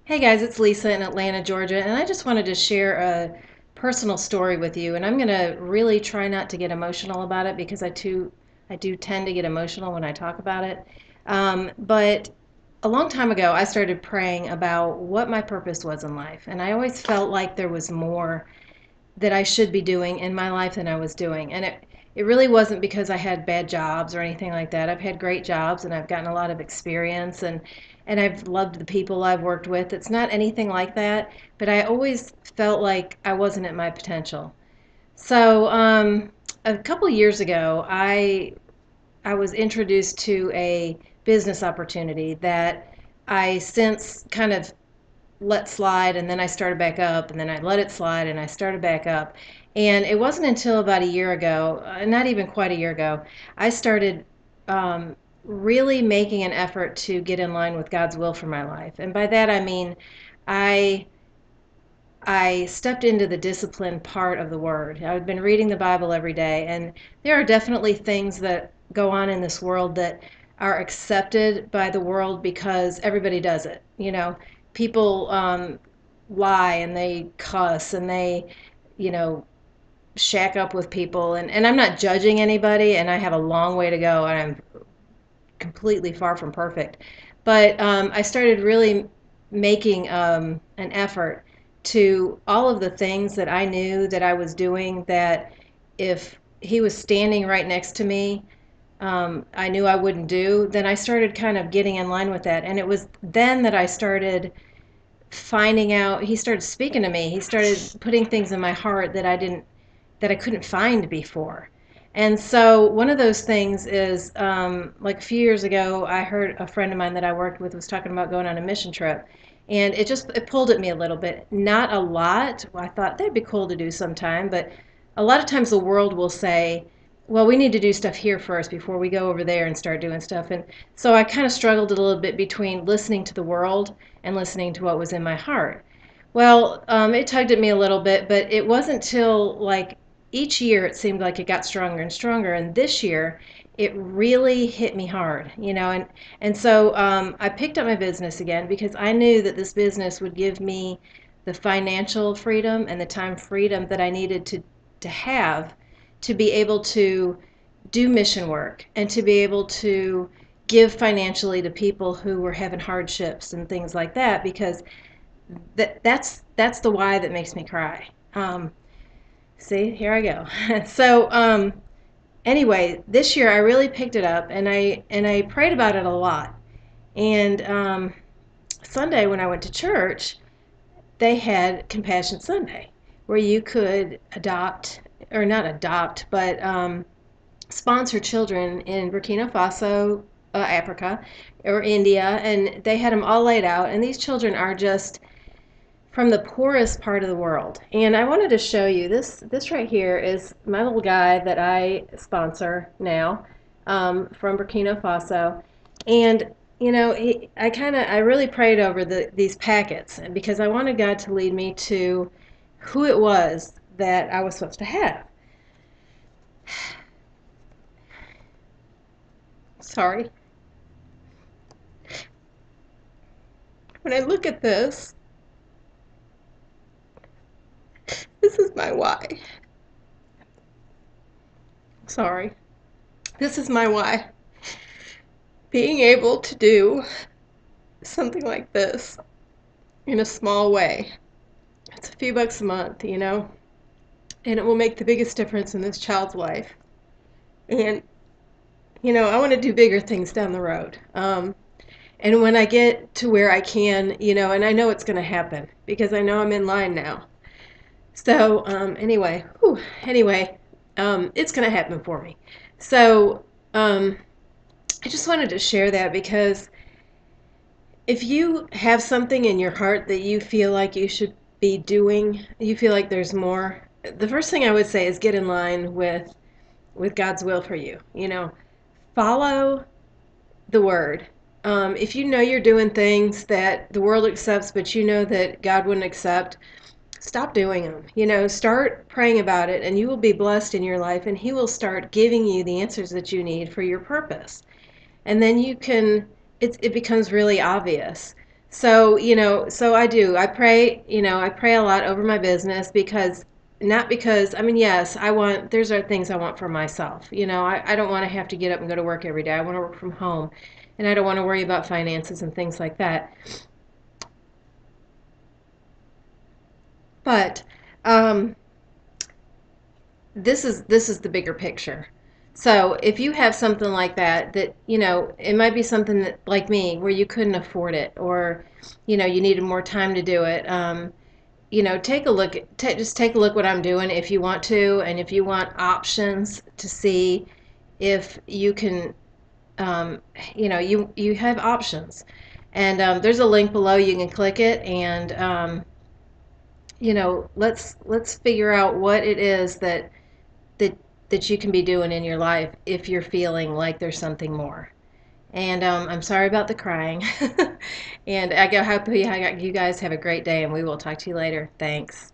Hey guys, it's Lisa in Atlanta, Georgia, and I just wanted to share a personal story with you. And I'm going to really try not to get emotional about it because I do tend to get emotional when I talk about it. But a long time ago, I started praying about what my purpose was in life, and I always felt like there was more that I should be doing in my life than I was doing. And it really wasn't because I had bad jobs or anything like that. I've had great jobs and I've gotten a lot of experience and I've loved the people I've worked with. It's not anything like that, but I always felt like I wasn't at my potential. So, a couple years ago, I was introduced to a business opportunity that I since kind of let slide, and then I started back up, and then I let it slide and I started back up. And it wasn't until about a year ago, not even quite a year ago, I started really making an effort to get in line with God's will for my life. And by that I mean I I stepped into the discipline part of the word. I've been reading the Bible every day, and there are definitely things that go on in this world that are accepted by the world because everybody does it. People lie and they cuss and they, you know, shack up with people. And I'm not judging anybody, and I have a long way to go, and I'm completely far from perfect. But I started really making an effort to all of the things that I knew that I was doing that if he was standing right next to me, I knew I wouldn't do, then I started kind of getting in line with that. And it was then that I started finding out, he started speaking to me. He started putting things in my heart that I couldn't find before. And so one of those things is like a few years ago, I heard a friend of mine that I worked with was talking about going on a mission trip. And it pulled at me a little bit. Not a lot. Well, I thought that'd be cool to do sometime, but a lot of times the world will say, well, we need to do stuff here first before we go over there and start doing stuff. And so I kind of struggled a little bit between listening to the world and listening to what was in my heart. Well, it tugged at me a little bit, but it wasn't till like each year it seemed like it got stronger and stronger. And this year it really hit me hard, and so I picked up my business again because I knew that this business would give me the financial freedom and the time freedom that I needed to have to be able to do mission work and to be able to give financially to people who were having hardships and things like that because that's the why that makes me cry. See, here I go. So anyway, this year I really picked it up and I prayed about it a lot. And Sunday when I went to church, they had Compassion Sunday, where you could adopt or not adopt, but sponsor children in Burkina Faso, Africa, or India, and they had them all laid out. And these children are just from the poorest part of the world. And I wanted to show you this. This right here is my little guy that I sponsor now from Burkina Faso. And I really prayed over these packets because I wanted God to lead me to who it was that I was supposed to have. Sorry. When I look at this is my why. Sorry. This is my why. Being able to do something like this in a small way. It's a few bucks a month, and it will make the biggest difference in this child's life. And, I want to do bigger things down the road. And when I get to where I can, and I know it's going to happen because I know I'm in line now. So, it's going to happen for me. So, I just wanted to share that because if you have something in your heart that you feel like you should be doing, you feel like there's more, the first thing I would say is get in line with God's will for you. Follow the word. If you know you're doing things that the world accepts, but you know that God wouldn't accept, stop doing them. Start praying about it, and you will be blessed in your life, and He will start giving you the answers that you need for your purpose. And then it becomes really obvious. So, so I do. I pray, I pray a lot over my business because not because, I mean, yes, there's are things I want for myself. I don't want to have to get up and go to work every day. I want to work from home and I don't want to worry about finances and things like that. But um, this is the bigger picture. So if you have something like that, it might be something that, like me, where you couldn't afford it, or you needed more time to do it. Take a look. Just take a look what I'm doing if you want to, and if you want options to see if you can, you have options. And there's a link below. You can click it, and let's figure out what it is that that you can be doing in your life if you're feeling like there's something more. And I'm sorry about the crying. And I hope you guys have a great day, and we will talk to you later. Thanks.